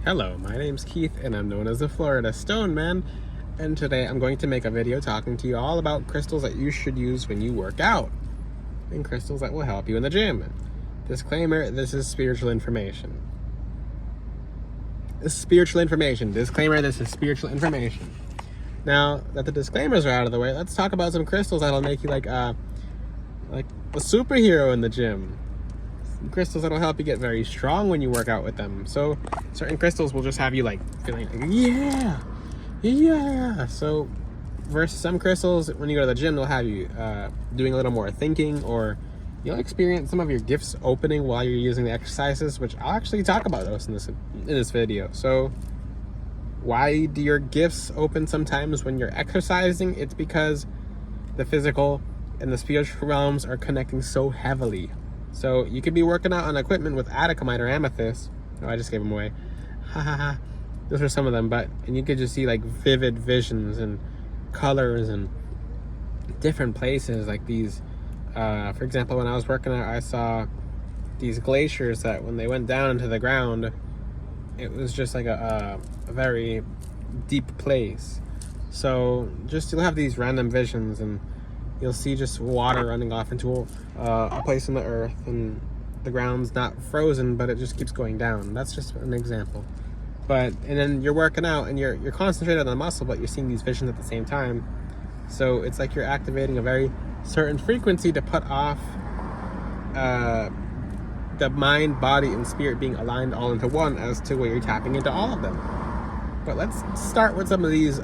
Hello, my name's Keith and I'm known as the Florida Stone Man, and today I'm going to make a video talking to you all about crystals that you should use when you work out and crystals that will help you in the gym. Disclaimer, this is spiritual information. Disclaimer, this is spiritual information. Now that the disclaimers are out of the way, let's talk about some crystals that'll make you like a superhero in the gym. Crystals that'll help you get very strong when you work out with them. So certain crystals will just have you like feeling like yeah. So versus some crystals, when you go to the gym, they'll have you doing a little more thinking, or you'll experience some of your gifts opening while you're using the exercises, which I'll actually talk about those in this video. So why do your gifts open sometimes when you're exercising? It's because the physical and the spiritual realms are connecting so heavily. So you could be working out on equipment with atacamite or amethyst. Oh, I just gave them away. Ha ha ha. Those are some of them, and you could just see like vivid visions and colors and different places like these. For example, when I was working out, I saw these glaciers that when they went down into the ground, it was just like a very deep place. So just you'll have these random visions, and you'll see just water running off into a place in the earth, and the ground's not frozen, but it just keeps going down. That's just an example. And then you're working out and you're concentrated on the muscle, but you're seeing these visions at the same time. So it's like you're activating a very certain frequency to put off the mind, body, and spirit being aligned all into one, as to where you're tapping into all of them. But let's start with some of these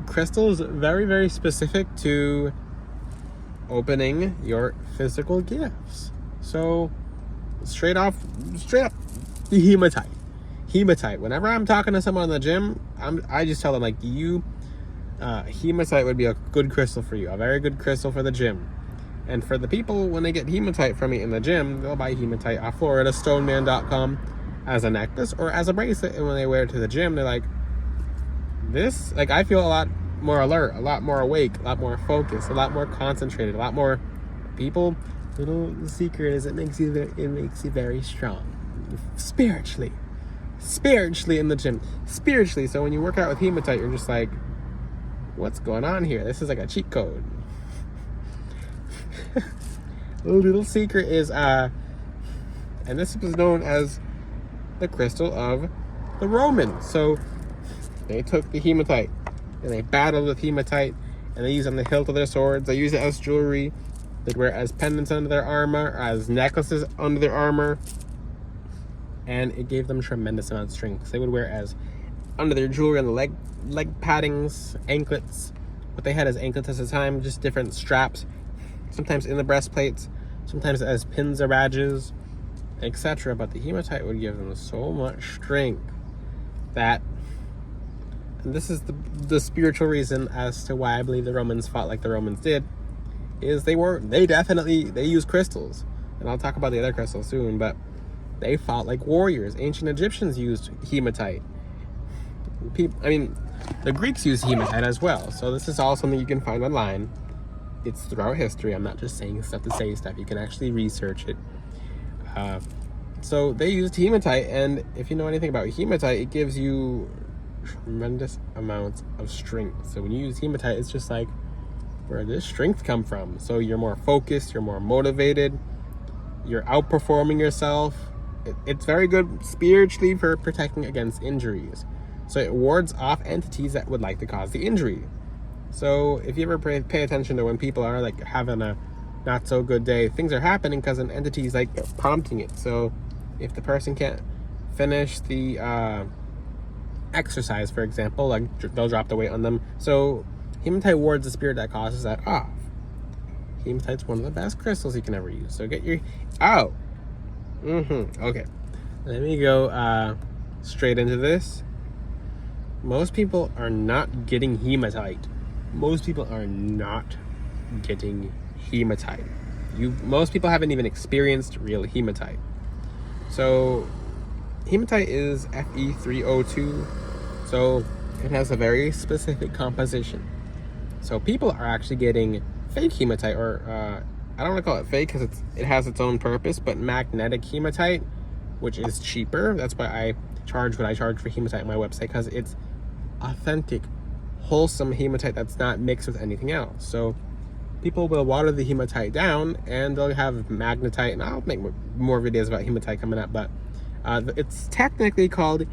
crystals very, very specific to opening your physical gifts. So straight up, the hematite. Whenever I'm talking to someone in the gym, I just tell them like, hematite would be a good crystal for you, a very good crystal for the gym. And for the people, when they get hematite from me in the gym, they'll buy hematite off FloridaStoneman.com as a necklace or as a bracelet, and when they wear it to the gym, they're like, this, like, I feel a lot more alert, a lot more awake, a lot more focused, a lot more concentrated, a lot more people. Little secret is it makes you very strong spiritually in the gym, spiritually. So when you work out with hematite, you're just like, what's going on here? This is like a cheat code. A little secret is and this was known as the crystal of the Romans. So they took the hematite and they battled with hematite, and they used it on the hilt of their swords. They used it as jewelry. They'd wear it as pendants under their armor, as necklaces under their armor, and it gave them tremendous amount of strength. They would wear it as under their jewelry on the leg paddings, anklets. What they had as anklets at the time, just different straps, sometimes in the breastplates, sometimes as pins or badges, etc. But the hematite would give them so much strength that, and this is the spiritual reason as to why I believe the Romans fought like the Romans did, is they used crystals. And I'll talk about the other crystals soon, but they fought like warriors. Ancient Egyptians used hematite. The Greeks used hematite as well. So this is all something you can find online. It's throughout history. I'm not just saying stuff to say stuff. You can actually research it. So they used hematite, and if you know anything about hematite, it gives you tremendous amounts of strength. So when you use hematite, it's just like, where does strength come from? So you're more focused, you're more motivated, you're outperforming yourself. It's very good spiritually for protecting against injuries. So it wards off entities that would like to cause the injury. So if you ever pay attention to when people are like having a not so good day, things are happening because an entity is like prompting it. So if the person can't finish the exercise, for example, like they'll drop the weight on them. So hematite wards the spirit that causes that off. Hematite's one of the best crystals you can ever use. So get your okay, let me go straight into this. Most people are not getting hematite. Most people haven't even experienced real hematite. So hematite is Fe3O2. So it has a very specific composition. So people are actually getting fake hematite, or I don't want to call it fake because it has its own purpose, but magnetic hematite which is cheaper. That's why I charge what I charge for hematite on my website, because it's authentic, wholesome hematite that's not mixed with anything else. So people will water the hematite down and they'll have magnetite, and I'll make more videos about hematite coming up, but it's technically called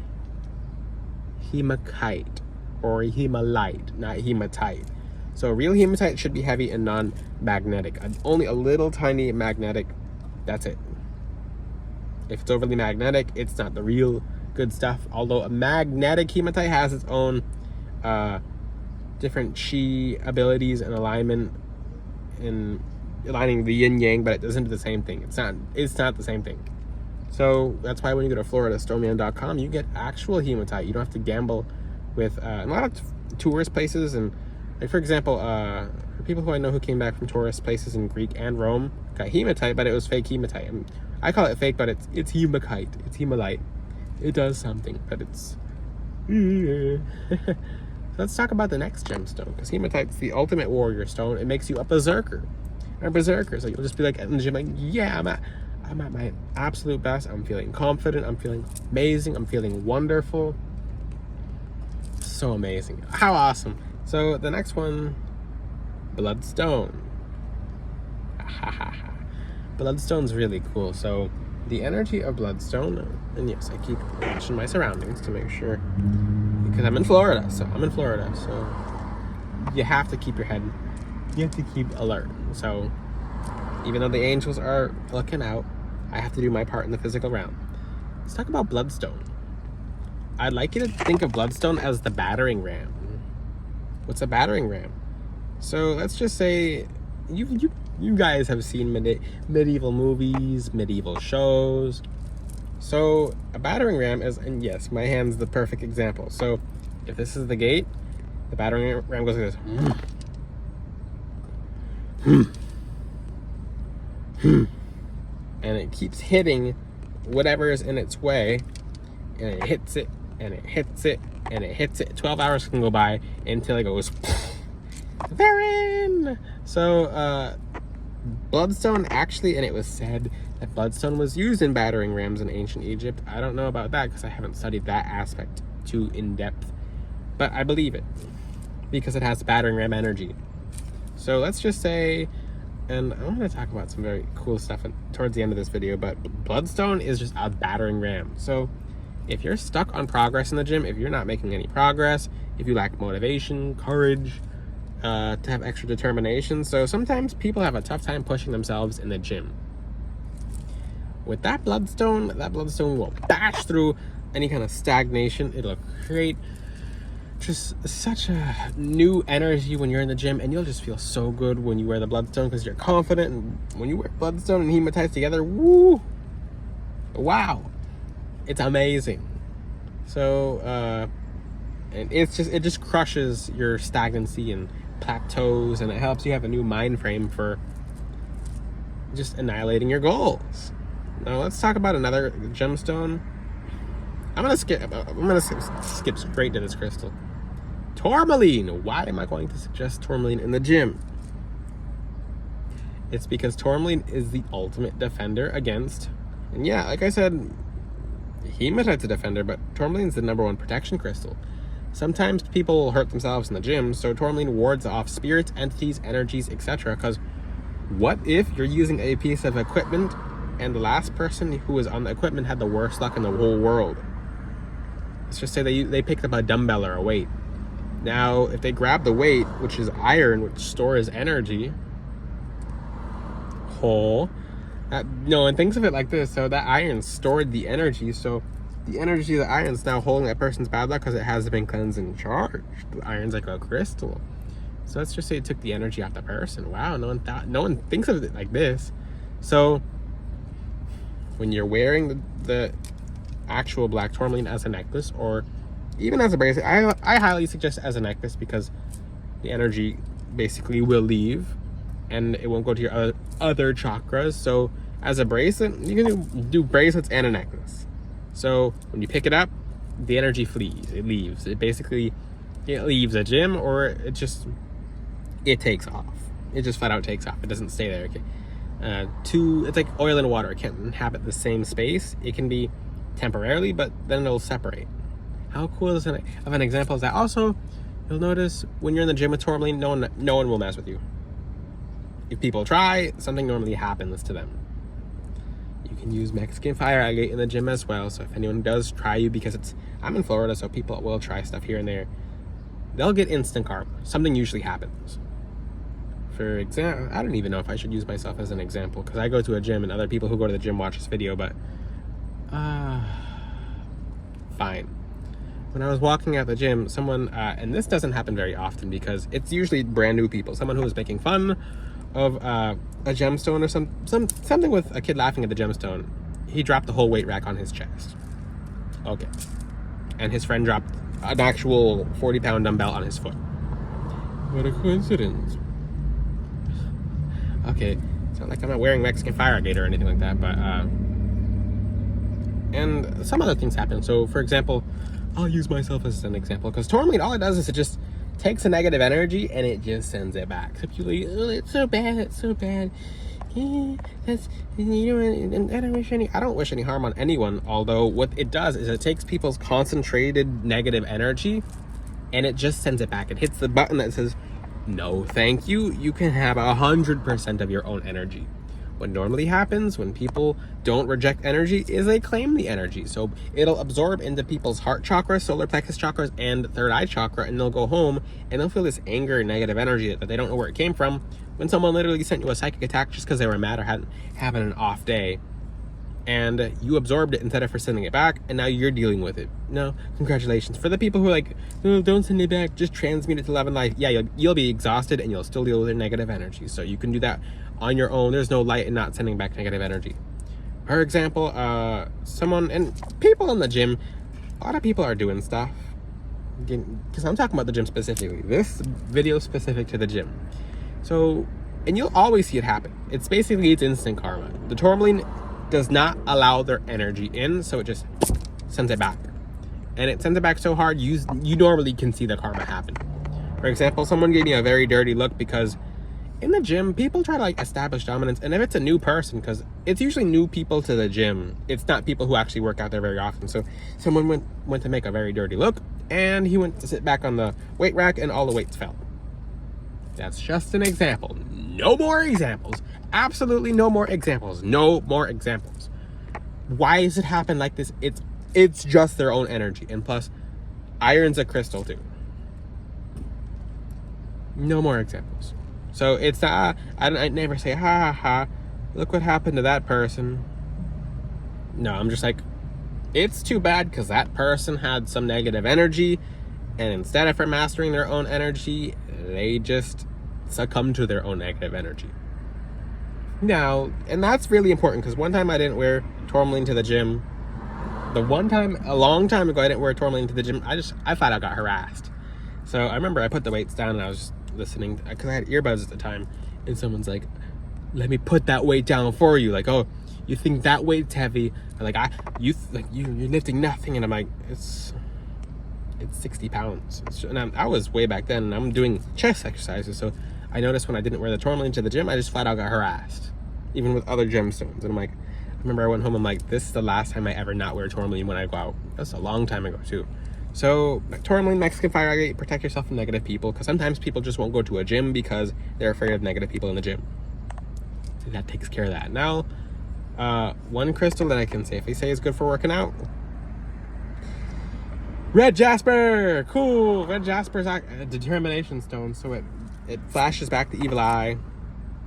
hematite or hemalite, not hematite. So real hematite should be heavy and non-magnetic. Only a little tiny magnetic, that's it. If it's overly magnetic, it's not the real good stuff. Although a magnetic hematite has its own different chi abilities and alignment in aligning the yin yang, but it doesn't do the same thing. It's not the same thing. So that's why when you go to FloridaStoneman.com, you get actual hematite. You don't have to gamble with a lot of tourist places. And like, for example, for people who I know who came back from tourist places in Greek and Rome, got hematite, but it was fake hematite. And I call it fake, but it's hematite. It's hemalite. It does something, but it's Let's talk about the next gemstone, because hematite's the ultimate warrior stone. It makes you a berserker. So you'll just be like in the gym, like, yeah, I'm at my absolute best. I'm feeling confident. I'm feeling amazing. I'm feeling wonderful. So amazing. How awesome. So the next one, bloodstone. Bloodstone's really cool. So the energy of bloodstone, and yes, I keep watching my surroundings to make sure, because I'm in Florida, so you have to keep your head, you have to keep alert. So even though the angels are looking out, I have to do my part in the physical realm. Let's talk about bloodstone. I'd like you to think of bloodstone as the battering ram. What's a battering ram? So let's just say you guys have seen medieval movies, medieval shows. So a battering ram is, and yes, my hand's the perfect example. So if this is the gate, the battering ram goes like this. And it keeps hitting whatever is in its way, and it hits it, and it hits it, and it hits it. 12 hours can go by until it goes, they're in! So, bloodstone actually, and it was said that bloodstone was used in battering rams in ancient Egypt. I don't know about that because I haven't studied that aspect too in depth, but I believe it because it has battering ram energy. So let's just say, and I'm going to talk about some very cool stuff towards the end of this video, but bloodstone is just a battering ram. So if you're stuck on progress in the gym, if you're not making any progress, if you lack motivation, courage, to have extra determination, so sometimes people have a tough time pushing themselves in the gym. With that bloodstone will bash through any kind of stagnation. It'll create just such a new energy when you're in the gym, and you'll just feel so good when you wear the bloodstone because you're confident. And when you wear bloodstone and hematite together, woo, wow, it's amazing. So and it just crushes your stagnancy and plateaus, and it helps you have a new mind frame for just annihilating your goals. Now let's talk about another gemstone. I'm gonna skip straight to this crystal. Tourmaline. Why am I going to suggest tourmaline in the gym? It's because tourmaline is the ultimate defender against, and yeah, like I said, hematite's a defender, but tourmaline's the #1 protection crystal. Sometimes people will hurt themselves in the gym, so tourmaline wards off spirits, entities, energies, etc. Because what if you're using a piece of equipment and the last person who was on the equipment had the worst luck in the whole world? Let's just say they picked up a dumbbell or a weight. Now, if they grab the weight, which is iron, which stores energy, and think of it like this. So that iron stored the energy, so the energy of the iron's now holding that person's bad luck because it hasn't been cleansed and charged. The iron's like a crystal. So let's just say it took the energy off the person. Wow, no one thinks of it like this. So when you're wearing the actual black tourmaline as a necklace, or even as a bracelet, I highly suggest as a necklace, because the energy basically will leave and it won't go to your other chakras. So as a bracelet, you can do bracelets and a necklace. So when you pick it up, the energy flees, it leaves. It leaves a gym, or it takes off. It just flat out takes off. It doesn't stay there, okay? It's like oil and water. It can't inhabit the same space. It can be temporarily, but then it'll separate. How cool is of an example is that? Also, you'll notice when you're in the gym with tourmaline, no one will mess with you. If people try, something normally happens to them. You can use Mexican fire agate in the gym as well. So if anyone does try you, because I'm in Florida, so people will try stuff here and there, they'll get instant karma. Something usually happens. For example, I don't even know if I should use myself as an example, because I go to a gym and other people who go to the gym watch this video, but fine. When I was walking at the gym, someone, and this doesn't happen very often because it's usually brand new people, someone who was making fun of a gemstone or something with a kid laughing at the gemstone, he dropped the whole weight rack on his chest. Okay. And his friend dropped an actual 40-pound dumbbell on his foot. What a coincidence. Okay, it's not like I'm not wearing Mexican fire agate or anything like that, but and some other things happen. So for example, I'll use myself as an example, because tourmaline, all it does is it just takes a negative energy and it just sends it back. So people are like, oh, it's so bad. Yeah, I don't wish any harm on anyone, although what it does is it takes people's concentrated negative energy and it just sends it back. It hits the button that says, no, thank you. You can have 100% of your own energy. What normally happens when people don't reject energy is they claim the energy. So it'll absorb into people's heart chakra, solar plexus chakras, and third eye chakra, and they'll go home and they'll feel this anger and negative energy that they don't know where it came from, when someone literally sent you a psychic attack just because they were mad or having an off day. And you absorbed it instead of for sending it back, and now you're dealing with it. No, congratulations. For the people who are like, oh, don't send it back, just transmute it to love and life. Yeah, you'll be exhausted and you'll still deal with your negative energy. So you can do that on your own. There's no light in not sending back negative energy. For example, someone, and people in the gym, a lot of people are doing stuff. Because I'm talking about the gym specifically. This video is specific to the gym. So, and you'll always see it happen. It's instant karma. The tourmaline does not allow their energy in, so it just sends it back. And it sends it back so hard, you normally can see the karma happen. For example, someone gave me a very dirty look because in the gym, people try to like establish dominance, and if it's a new person, because it's usually new people to the gym, it's not people who actually work out there very often. So someone went to make a very dirty look, and he went to sit back on the weight rack, and all the weights fell. That's just an example. No more examples. Absolutely no more examples. No more examples. Why does it happen like this? It's just their own energy, and plus, iron's a crystal too. No more examples. So it's not, I never say, ha, look what happened to that person. No, I'm just like, it's too bad because that person had some negative energy, and instead of mastering their own energy, they just succumb to their own negative energy. Now, and that's really important, because one time I didn't wear tourmaline to the gym. A long time ago, I didn't wear tourmaline to the gym. I flat out got harassed. So I remember I put the weights down and I was just listening, because I had earbuds at the time, and someone's like, let me put that weight down for you. Like, oh, you think that weight's heavy? I'm like, you're lifting nothing. And I'm like, it's 60 pounds. And I was way back then, and I'm doing chest exercises. So I noticed when I didn't wear the tourmaline to the gym, I just flat out got harassed, even with other gemstones. And I'm like, I remember I went home, I'm like, this is the last time I ever not wear tourmaline when I go out. That's a long time ago too. So tourmaline, Mexican fire agate, protect yourself from negative people, because sometimes people just won't go to a gym because they're afraid of negative people in the gym. So that takes care of that. Now, one crystal that I can safely say is good for working out. Red Jasper, cool. Red Jasper's a determination stone, so it flashes back the evil eye.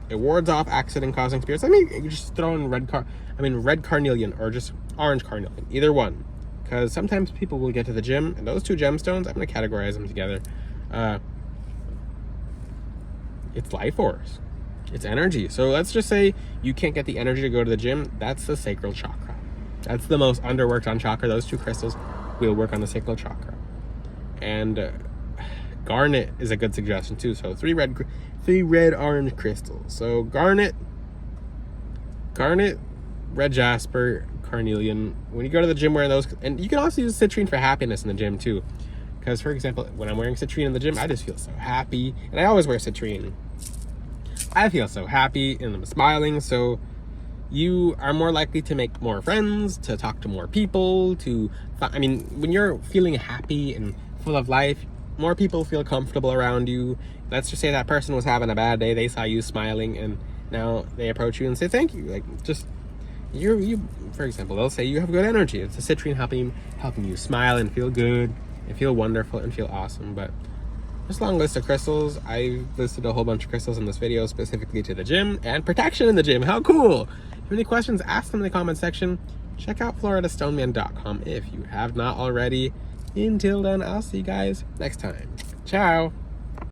It wards off accident-causing spirits. I mean, you just throw in red carnelian or just orange carnelian, either one. Because sometimes people will get to the gym, and those two gemstones, I'm going to categorize them together. It's life force. It's energy. So let's just say you can't get the energy to go to the gym. That's the sacral chakra. That's the most underworked on chakra. Those two crystals will work on the sacral chakra. And garnet is a good suggestion too. So three red orange crystals. So garnet, red jasper, carnelian. When you go to the gym wearing those, and you can also use citrine for happiness in the gym too. Because for example, when I'm wearing citrine in the gym, I just feel so happy. And I always wear citrine. I feel so happy and I'm smiling. So you are more likely to make more friends, to talk to more people, when you're feeling happy and full of life, more people feel comfortable around you. Let's just say that person was having a bad day, they saw you smiling, and now they approach you and say thank you. Like, just, you for example, they'll say you have good energy. It's the citrine helping you smile and feel good and feel wonderful and feel awesome. But just a long list of crystals. I listed a whole bunch of crystals in this video specifically to the gym and protection in the gym. How cool! If you have any questions, ask them in the comment section. Check out floridastoneman.com if you have not already. Until then, I'll see you guys next time. Ciao!